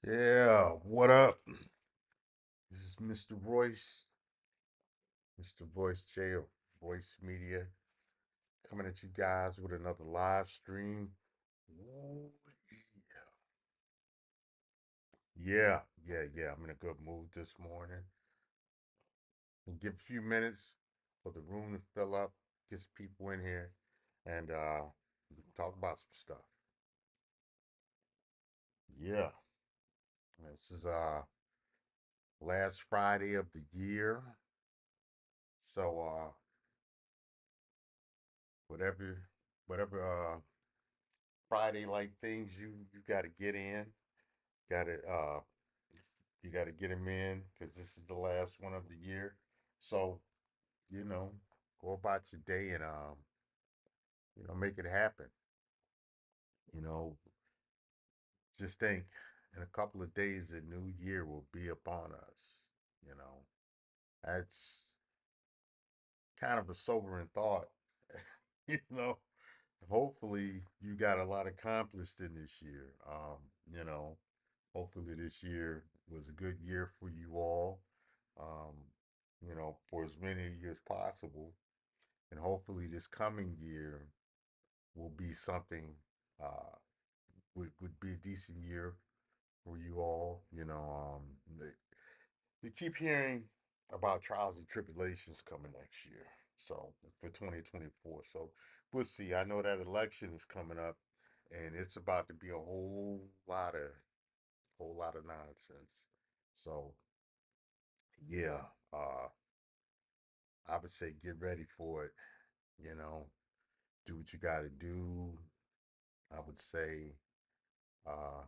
Yeah, what up? This is Mr. Royce, Mr. Royce J of Royce Media, coming at you guys with another live stream. Ooh, yeah. I'm in a good mood this morning. We'll give a few minutes for the room to fill up, get some people in here, and we can talk about some stuff. Yeah, this is last Friday of the year, so whatever whatever Friday like things you got to get in. Got to you got to get them in because this is the last one of the year. So you know, go about your day and make it happen. You know, just think in a couple of days the new year will be upon us. You know, that's kind of a sobering thought. you know, hopefully you got a lot accomplished in this year. You know, hopefully this year was a good year for you all. Um, for as many of you as possible, and hopefully this coming year will be something uh would be a decent year for you all. You keep hearing about trials and tribulations coming next year. So for 2024. So we'll see. I know that election is coming up and it's about to be a whole lot of nonsense. So yeah, I would say get ready for it, you know, do what you gotta do. I would say uh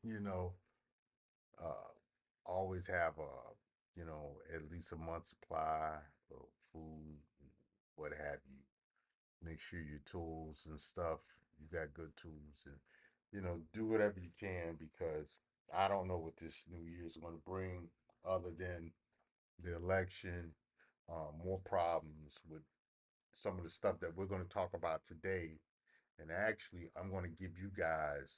you know, uh always have at least a month's supply of food, what have you. Make sure your tools and stuff, you got good tools and do whatever you can because I don't know what this new year is going to bring other than the election, more problems with some of the stuff that we're going to talk about today. And actually, I'm going to give you guys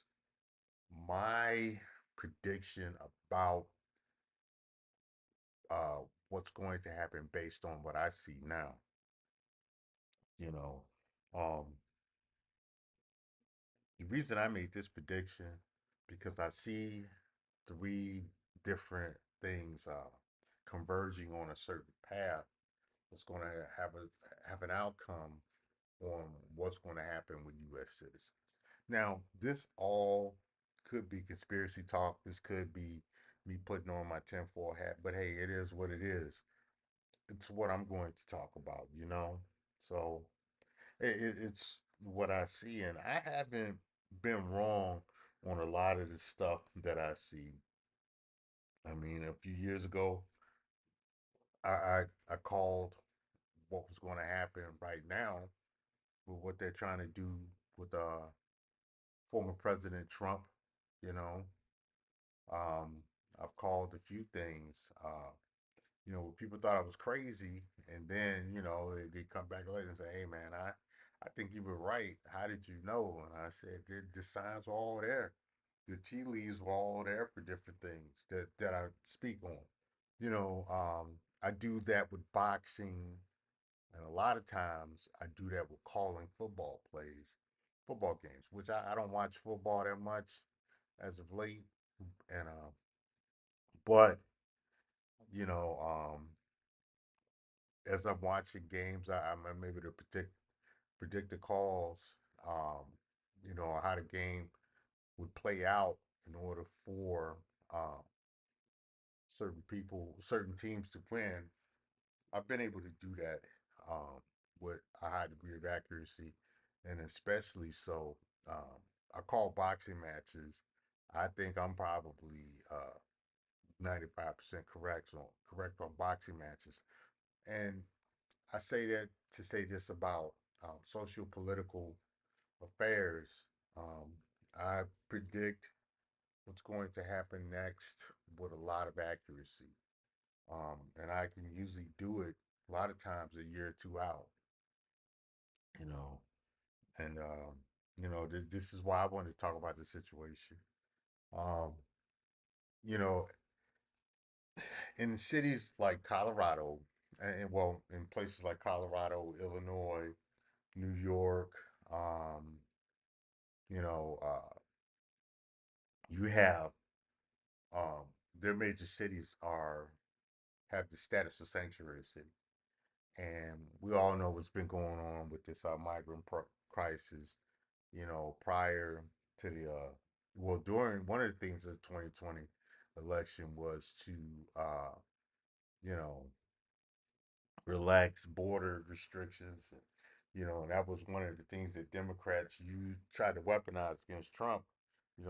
my prediction about uh, what's going to happen based on what I see now. You know, um, the reason I made this prediction because I see three different things converging on a certain path that's going to have an outcome on what's going to happen with U.S. citizens. Now, this all could be conspiracy talk. This could be me putting on my tinfoil hat, but hey, it is what it is. It's what I'm going to talk about. So it's what I see, and I haven't been wrong on a lot of the stuff that I see. I mean, a few years ago, I called what was going to happen right now with what they're trying to do with former President Trump. You know, I've called a few things. People thought I was crazy, and then they come back later and say, "Hey, man, I think you were right. How did you know?" And I said, "The signs were all there. The tea leaves were all there for different things that I speak on." I do that with boxing, and a lot of times I do that with calling football games, which I don't watch football that much as of late, and but you know, as I'm watching games, I'm able to predict the calls, um, how the game would play out in order for um, certain teams to win. I've been able to do that with a high degree of accuracy, and especially so. I call boxing matches. I think I'm probably 95% correct on boxing matches, and I say that to say this about social political affairs. Um, I predict what's going to happen next with a lot of accuracy. And I can usually do it a lot of times a year or two out, you know. And this is why I wanted to talk about the situation. Um, you know, in cities like Colorado, and well, in places like Colorado, Illinois, New York, um, you know, you have um, their major cities are have the status of sanctuary city, and we all know what's been going on with this crisis. Prior to the well, during one of the themes of the 2020 election was to you know relax border restrictions. And that was one of the things that Democrats tried to weaponize against Trump,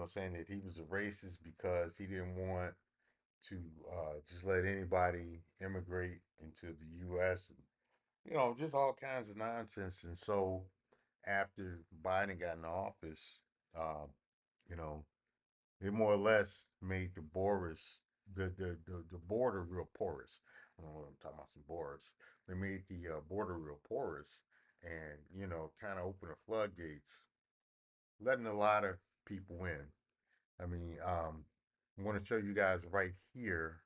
saying that he was a racist because he didn't want to just let anybody immigrate into the U.S. and, just all kinds of nonsense. And so after Biden got in office, um, you know, they more or less made the border real porous. I don't know what I'm talking about, some borders. They made the border real porous, and kind of opened the floodgates, letting a lot of people in. I mean, I want to show you guys right here,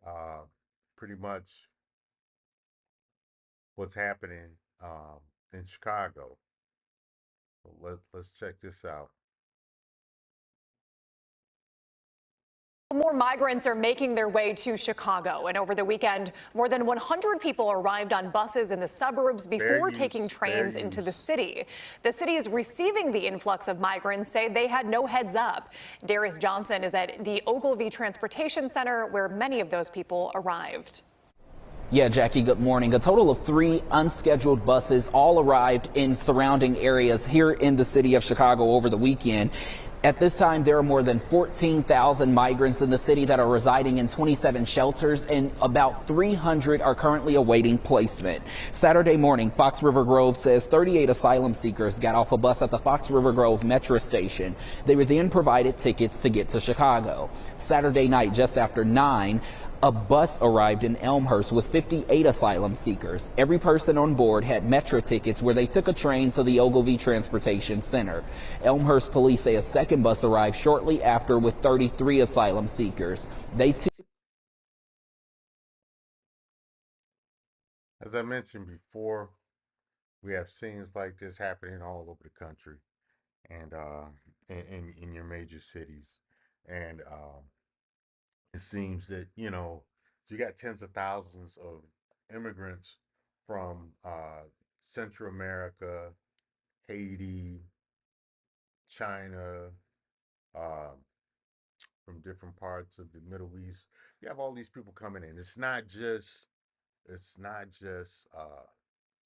uh, pretty much what's happening in Chicago. So let's check this out. More migrants are making their way to Chicago, and over the weekend, more than 100 people arrived on buses in the suburbs Fair before taking use, fair trains into the use. city. The city is receiving the influx of migrants say they had no heads up. Darius Johnson is at the Ogilvy Transportation Center, where many of those people arrived. Yeah, Jackie, good morning. A total of 3 unscheduled buses all arrived in surrounding areas here in the city of Chicago over the weekend. At this time, there are more than 14,000 migrants in the city that are residing in 27 shelters, and about 300 are currently awaiting placement. Saturday morning, Fox River Grove says 38 asylum seekers got off a bus at the Fox River Grove metro station. They were then provided tickets to get to Chicago. Saturday night, just after 9, a bus arrived in Elmhurst with 58 asylum seekers. Every person on board had Metro tickets where they took a train to the Ogilvy Transportation Center. Elmhurst police say a second bus arrived shortly after with 33 asylum seekers. They too As I mentioned before, we have scenes like this happening all over the country, and in your major cities. And it seems that you got tens of thousands of immigrants from Central America, Haiti, China, uh, from different parts of the Middle East. You have all these people coming in. It's not just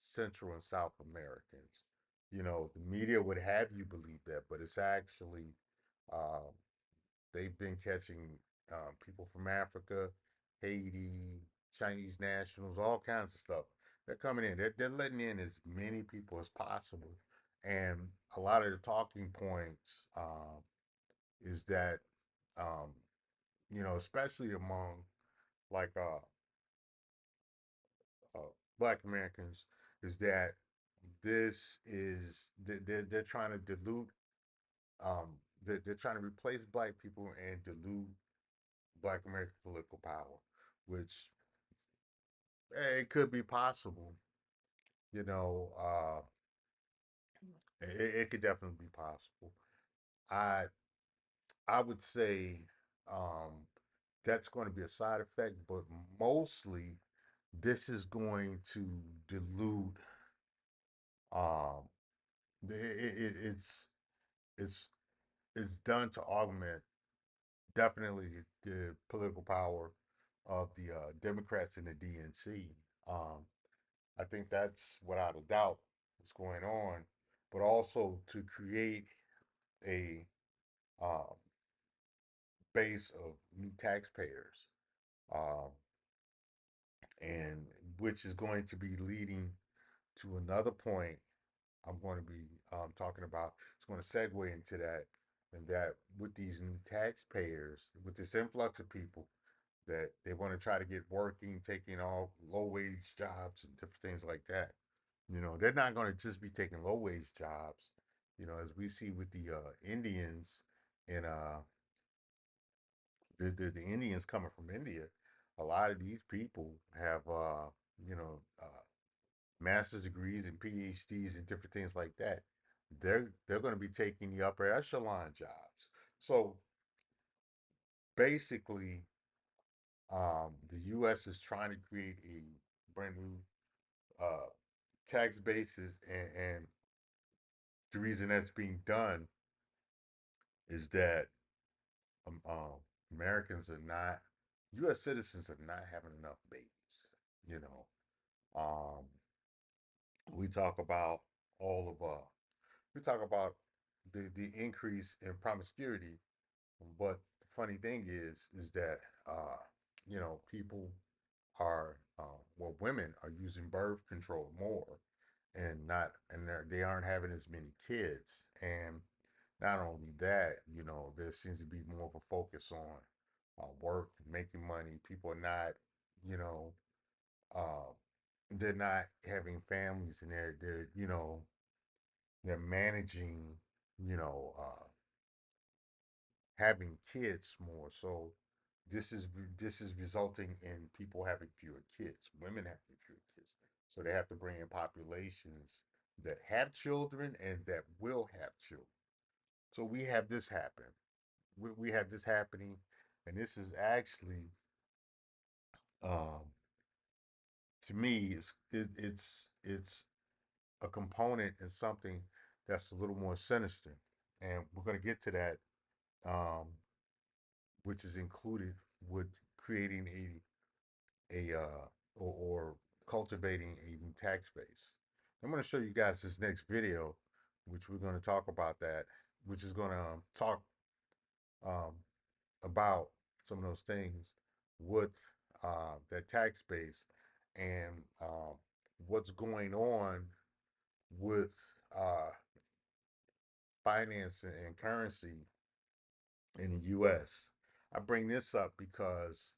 Central and South Americans. The media would have you believe that, but it's actually uh, they've been catching people from Africa, Haiti, Chinese nationals, all kinds of stuff. They're coming in. They're letting in as many people as possible. And a lot of the talking points is that, um, especially among like uh, Black Americans, is that they're trying to dilute, they're trying to replace Black people and dilute Black American political power, which it could be possible. You know, it could definitely be possible. I I would say that's going to be a side effect, but mostly this is going to dilute. Um, it's it's done to augment definitely the political power of the Democrats in the DNC. Um, I think that's without a doubt what's going on, but also to create a um, base of new taxpayers, um, and which is going to be leading to another point I'm going to be talking about. It's going to segue into that, and that with these new taxpayers, with this influx of people, that they want to try to get working, taking all low wage jobs and different things like that. They're not going to just be taking low wage jobs. As we see with the Indians in the Indians coming from India, a lot of these people have you know master's degrees and PhDs and different things like that. They're going to be taking the upper echelon jobs. So basically, the U.S. is trying to create a brand new uh, tax basis, and the reason that's being done is that um, um, Americans are not, U.S. citizens are not having enough babies. You know, um, we talk about all of we talk about the increase in promiscuity, but the funny thing is that people are well, women are using birth control more, and not and they aren't having as many kids, and not only that, there seems to be more of a focus on work, making money. People are not, you know, uh, they're not having families, and they're managing, you know, uh, having kids more. So this is resulting in people having fewer kids, women having fewer kids. So they have to bring in populations that have children and that will have children. So we have this happen. We have this happening, and this is actually, um, to me, it's a component and something that's a little more sinister, and we're going to get to that, um, which is included with creating or cultivating a new tax base. I'm going to show you guys this next video, which we're going to talk about that, which is going to talk um, about some of those things with that tax base, and what's going on with uh, finance and currency in the U.S. I bring this up because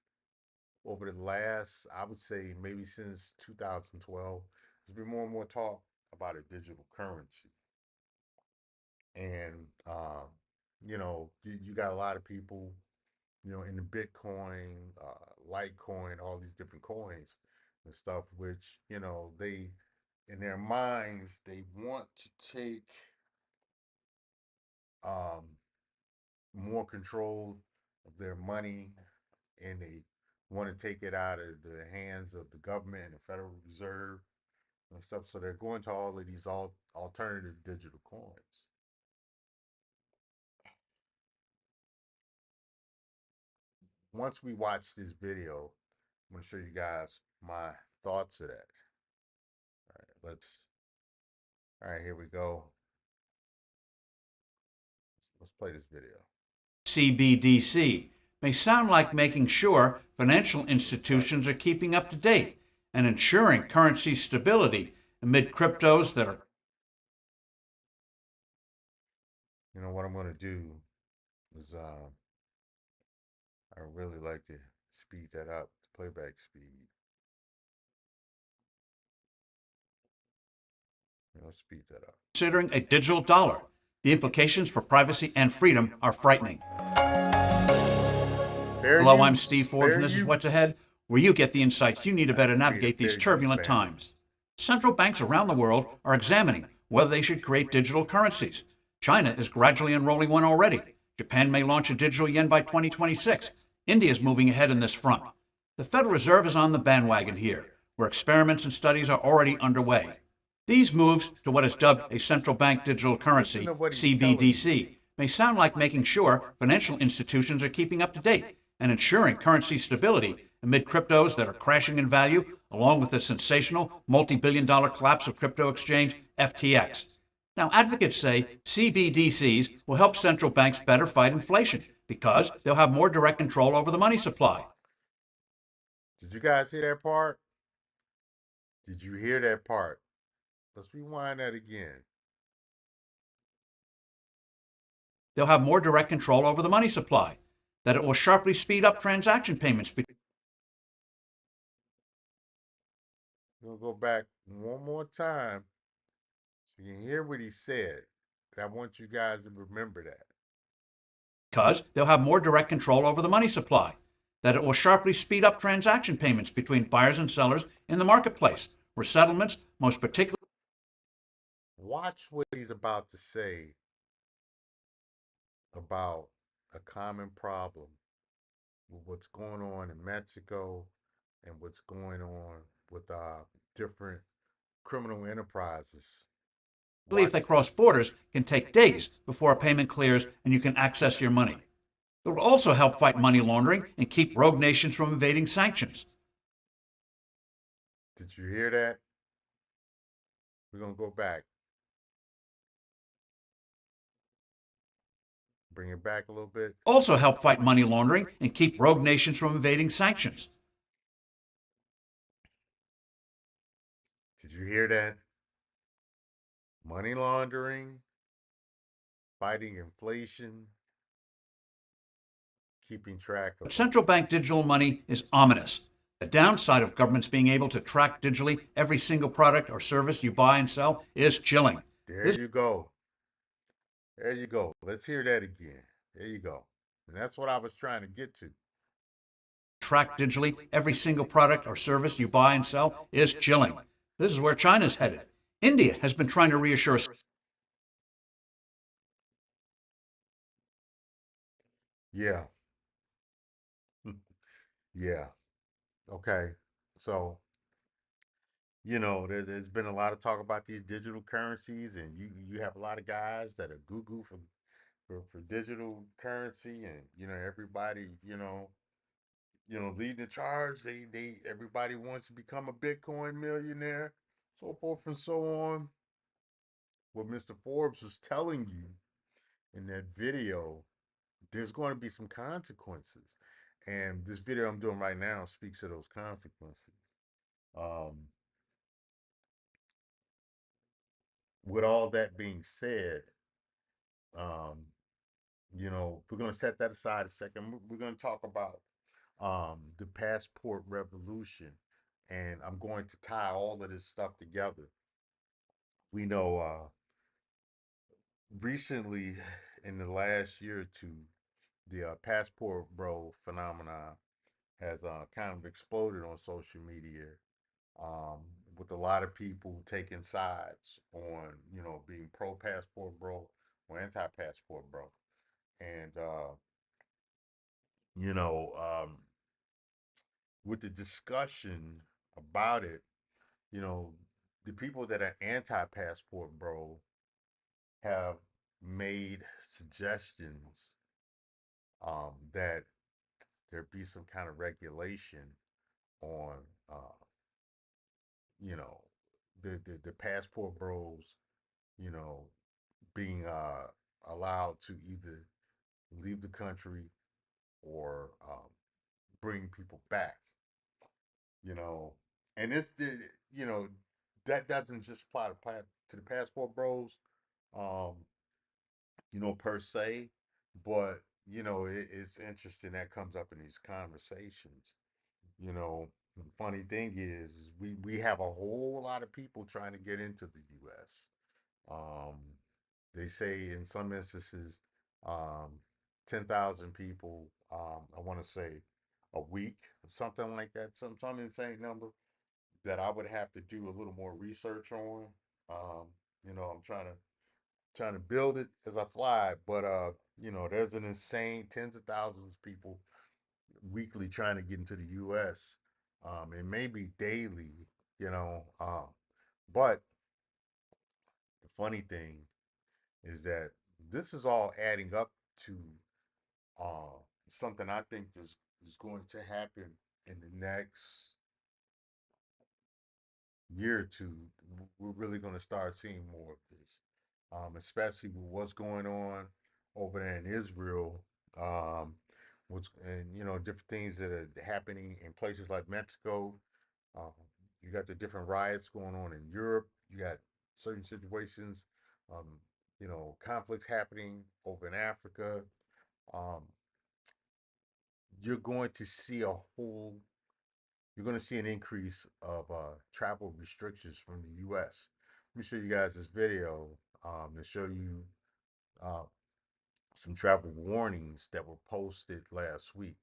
over the last, I would say maybe since 2012, there's been more and more talk about a digital currency. And, you got a lot of people, in the Bitcoin, Litecoin, all these different coins and stuff, which, in their minds, they want to take um, more control of their money, and they want to take it out of the hands of the government and the Federal Reserve and stuff. So they're going to all of these alternative digital coins. Once we watch this video, I'm going to show you guys my thoughts of that. All right, here we go. Let's play this video. CBDC may sound like making sure financial institutions are keeping up to date and ensuring currency stability amid cryptos that are What I'm going to do is I really like to speed that up, the playback speed. Let's speed that up. considering a digital dollar. The implications for privacy and freedom are frightening. Hello, I'm Steve Forbes, and this is What's Ahead, where you get the insights you need to better navigate these turbulent times. Central banks around the world are examining whether they should create digital currencies. China is gradually enrolling one already. Japan may launch a digital yen by 2026. India is moving ahead in this front. The Federal Reserve is on the bandwagon here, where experiments and studies are already underway. These moves to what is dubbed a central bank digital currency, CBDC, may sound like making sure financial institutions are keeping up to date and ensuring currency stability amid cryptos that are crashing in value, along with the sensational multi-billion-dollar collapse of crypto exchange FTX. Now, advocates say CBDCs will help central banks better fight inflation because they'll have more direct control over the money supply. Did you guys hear that part? Did you hear that part? Let's rewind that again. They'll have more direct control over the money supply, that it will sharply speed up transaction payments. We'll go back one more time so you can hear what he said. And I want you guys to remember that. because they'll have more direct control over the money supply, that it will sharply speed up transaction payments between buyers and sellers in the marketplace, where settlements, most particularly. Watch what he's about to say about a common problem with what's going on in Mexico and what's going on with different criminal enterprises. If Watch they this. cross borders, can take days before a payment clears and you can access your money. It will also help fight money laundering and keep rogue nations from evading sanctions. Did you hear that? We're going to go back. Bring it back a little bit. Also help fight money laundering and keep rogue nations from evading sanctions. Did you hear that? Money laundering, fighting inflation, keeping track of But central bank digital money is ominous. The downside of governments being able to track digitally every single product or service you buy and sell is chilling. There you go. There you go. Let's hear that again. There you go. And that's what I was trying to get to. Track digitally every single product or service you buy and sell is chilling. This is where China's headed. India has been trying to reassure us. Yeah. Yeah. Okay. So, there's been a lot of talk about these digital currencies, and you have a lot of guys that are goo for digital currency, and everybody leading the charge. They everybody wants to become a Bitcoin millionaire, so forth and so on. What Mr. Forbes was telling you in that video, there's going to be some consequences, and this video I'm doing right now speaks of those consequences. Um, with all that being said, um, we're going to set that aside a second. We're going to talk about the passport revolution, and I'm going to tie all of this stuff together. We know recently, in the last year or two, the passport bro phenomenon has kind of exploded on social media, um, with a lot of people taking sides on, being pro passport bro or anti passport bro. And, you know, um, with the discussion about it, you know, the people that are anti passport bro have made suggestions, that there be some kind of regulation on, uh, you know, the passport bros, you know, being allowed to either leave the country or bring people back, you know. And this did, you know, that doesn't just apply to the passport bros, um, per se, but it's interesting that comes up in these conversations. The funny thing is we have a whole lot of people trying to get into the U.S. Um, they say in some instances, um, 10,000 people, I want to say a week, something like that, some insane number that I would have to do a little more research on. Um, I'm trying to build it as I fly, but there's an insane tens of thousands of people weekly trying to get into the US, and maybe daily, you know. But the funny thing is that this is all adding up to uh, something I think is going to happen in the next year or two. We're really going to start seeing more of this, especially with what's going on over there in Israel. What's and different things that are happening in places like Mexico. Um, you got the different riots going on in Europe. You got certain situations, um, conflicts happening over in Africa. Um, you're going to see a whole you're going to see an increase of travel restrictions from the U.S. Let me show you guys this video, to show you uh, some travel warnings that were posted last week.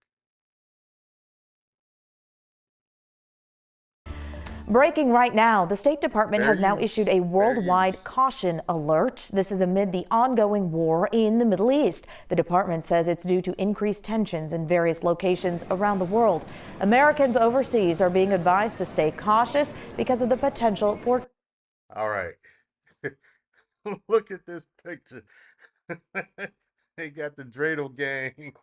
Breaking right now, the State Department has now issued a Fair worldwide use. caution alert. This is amid the ongoing war in the Middle East. The department says it's due to increased tensions in various locations around the world. Americans overseas are being advised to stay cautious because of the potential for All right. Look at this picture. They got the dreidel gang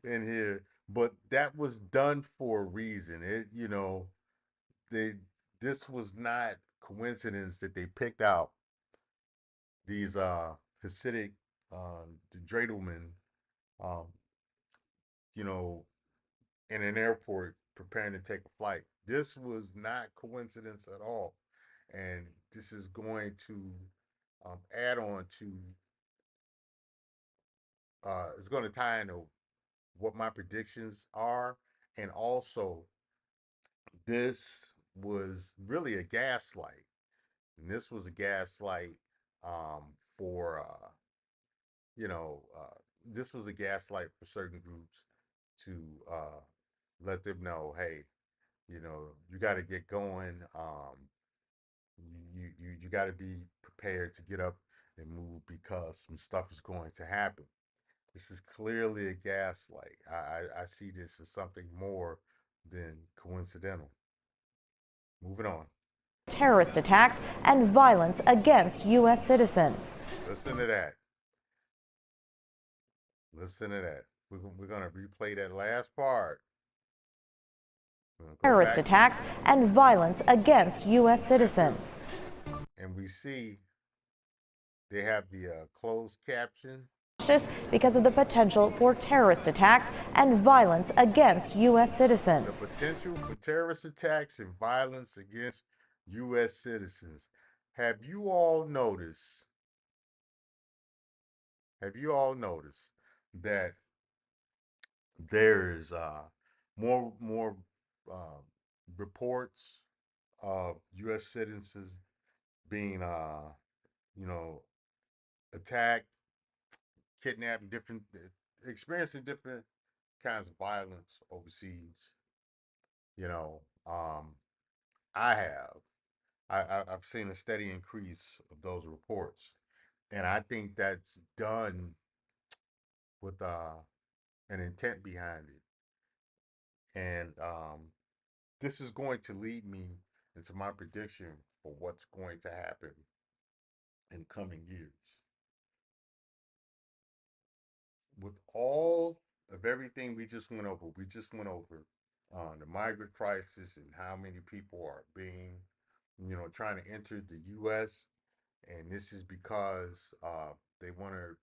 in here, but that was done for a reason. They this was not coincidence that they picked out these Hasidic the dreidelsmen, um, you know, in an airport preparing to take a flight. This was not coincidence at all, and this is going to add on to. It's going to tie into what my predictions are, and also this was really a gaslight, and this was a gaslight for you know this was a gaslight for certain groups to uh, let them know, hey, you got to get going. You got to be prepared to get up and move because some stuff is going to happen. This is clearly a gaslight. I see this as something more than coincidental. Moving on. terrorist attacks and violence against U.S. citizens. Listen to that. Listen to that. We're going to replay that last part. Go Terrorist back attacks and violence against U.S. citizens. and we see they have the closed caption. Because of the potential for terrorist attacks and violence against U.S. The citizens. potential for terrorist attacks and violence against U.S. citizens. Have you all noticed? Have you all noticed that there's more uh, reports of U.S. citizens being you know attacked, kidnapped, different experiencing different kinds of violence overseas. You know, I have. I've seen a steady increase of those reports, and I think that's done with an intent behind it. And this is going to lead me into my prediction for what's going to happen in coming years. With all of everything we just went over the migrant crisis and how many people are being, trying to enter the U.S. And this is because they want to,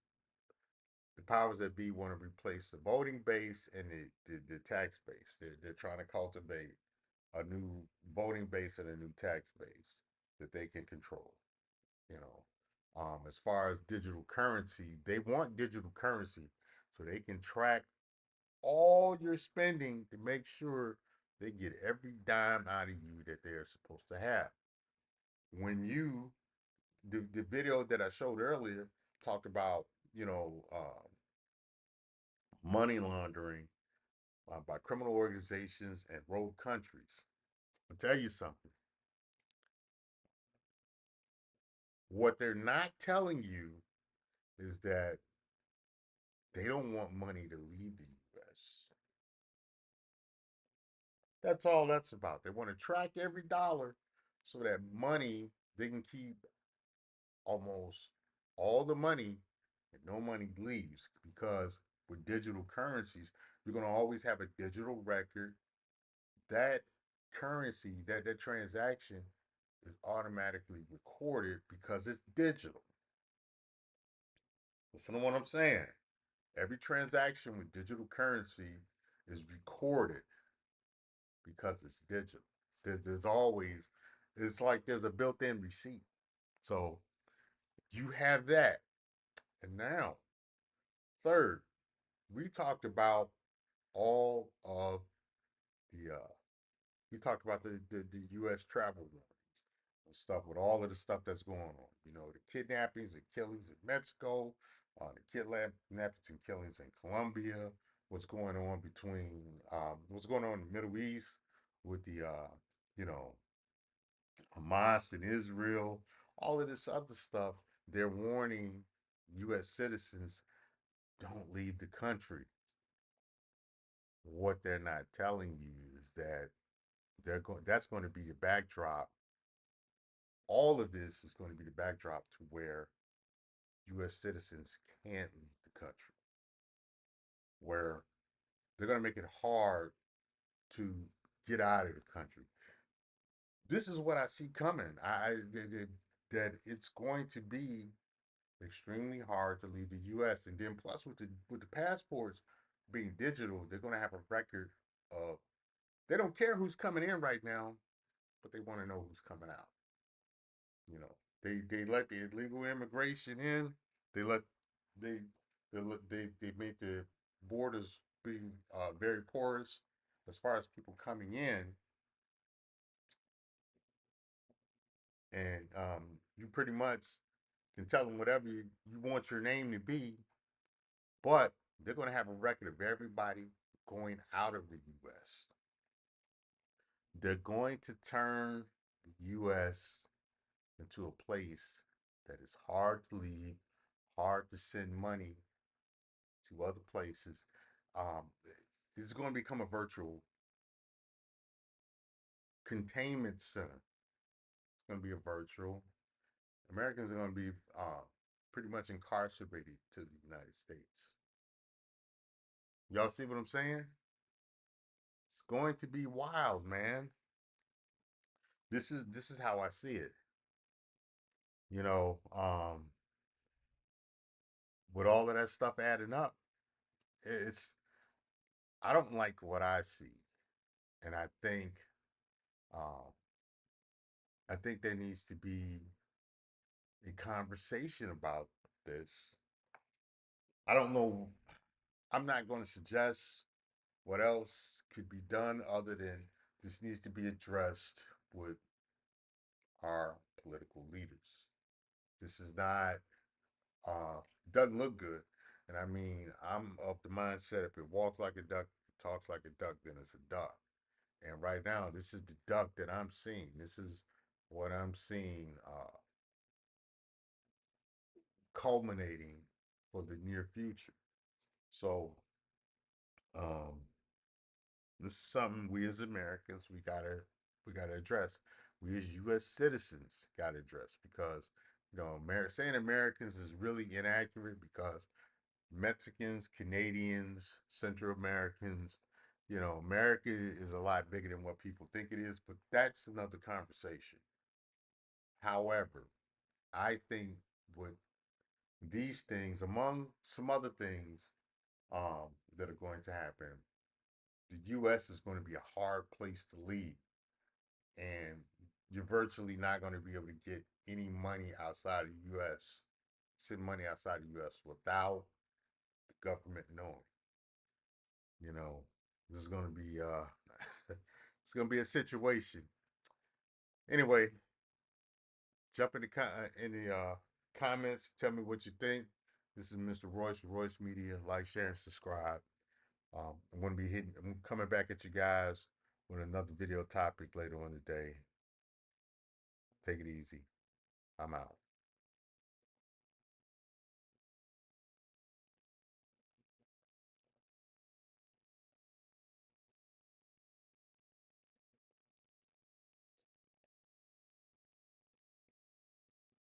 the powers that be want to replace the voting base and the tax base. They're trying to cultivate a new voting base and a new tax base that they can control. You know, as far as digital currency, they want digital currency so they can track all your spending to make sure they get every dime out of you that they're supposed to have. When the video that I showed earlier talked about, money laundering by criminal organizations and rogue countries. I'll tell you something. What they're not telling you is that they don't want money to leave the US. That's all that's about. They want to track every dollar so that money, they can keep almost all the money and no money leaves because with digital currencies, you're going to always have a digital record. That currency, that transaction is automatically recorded because it's digital. Listen to what I'm saying. Every transaction with digital currency is recorded because it's digital. There's always, it's like there's a built in receipt. So you have that. And now, third, we talked about all of we talked about the U.S. travel warnings and stuff with all of the stuff that's going on. You know, the kidnappings and killings in Mexico, the kidnappings and killings in Colombia, what's going on what's going on in the Middle East with the you know Hamas and Israel, all of this other stuff. They're warning U.S. citizens don't leave the country. What they're not telling you is that that's going to be the backdrop. All of this is going to be the backdrop to where U.S. citizens can't leave the country, where they're going to make it hard to get out of the country. This is what I see coming. That it's going to be extremely hard to leave the U.S. And then plus with the passports being digital, they're going to have a record of. They don't care who's coming in right now, but they want to know who's coming out. You know, they let the illegal immigration in. They let they they made the borders be very porous as far as people coming in, and you pretty much can tell them whatever you want your name to be, but they're going to have a record of everybody going out of the U.S. They're going to turn the U.S. into a place that is hard to leave, hard to send money to other places. Um, it's going to become a virtual containment center. It's going to be a virtual. Americans are going to be pretty much incarcerated to the United States. Y'all see what I'm saying? It's going to be wild, man. This is how I see it. You know, with all of that stuff adding up, it's I don't like what I see, and uh, I think there needs to be a conversation about this. I don't know. I'm not going to suggest what else could be done other than this needs to be addressed with our political leaders. This is not doesn't look good. And I mean, I'm of the mindset if it walks like a duck, talks like a duck, then it's a duck. And right now, this is the duck that I'm seeing. This is what I'm seeing culminating for the near future. So, um, this is something we as Americans we gotta address. We as U.S. citizens gotta address because saying Americans is really inaccurate because Mexicans, Canadians, Central Americans, America is a lot bigger than what people think it is, but that's another conversation. However, I think with these things, among some other things that are going to happen, the U.S. is going to be a hard place to leave, and you're virtually not going to be able to get any money outside of the U.S. Send money outside the U.S. without the government knowing. You know, this is going to be it's going to be a situation. Anyway, jump in the comments. Tell me what you think. This is Mr. Royce Media. Like, share, and subscribe. I'm coming back at you guys with another video topic later on today. Take it easy. I'm out.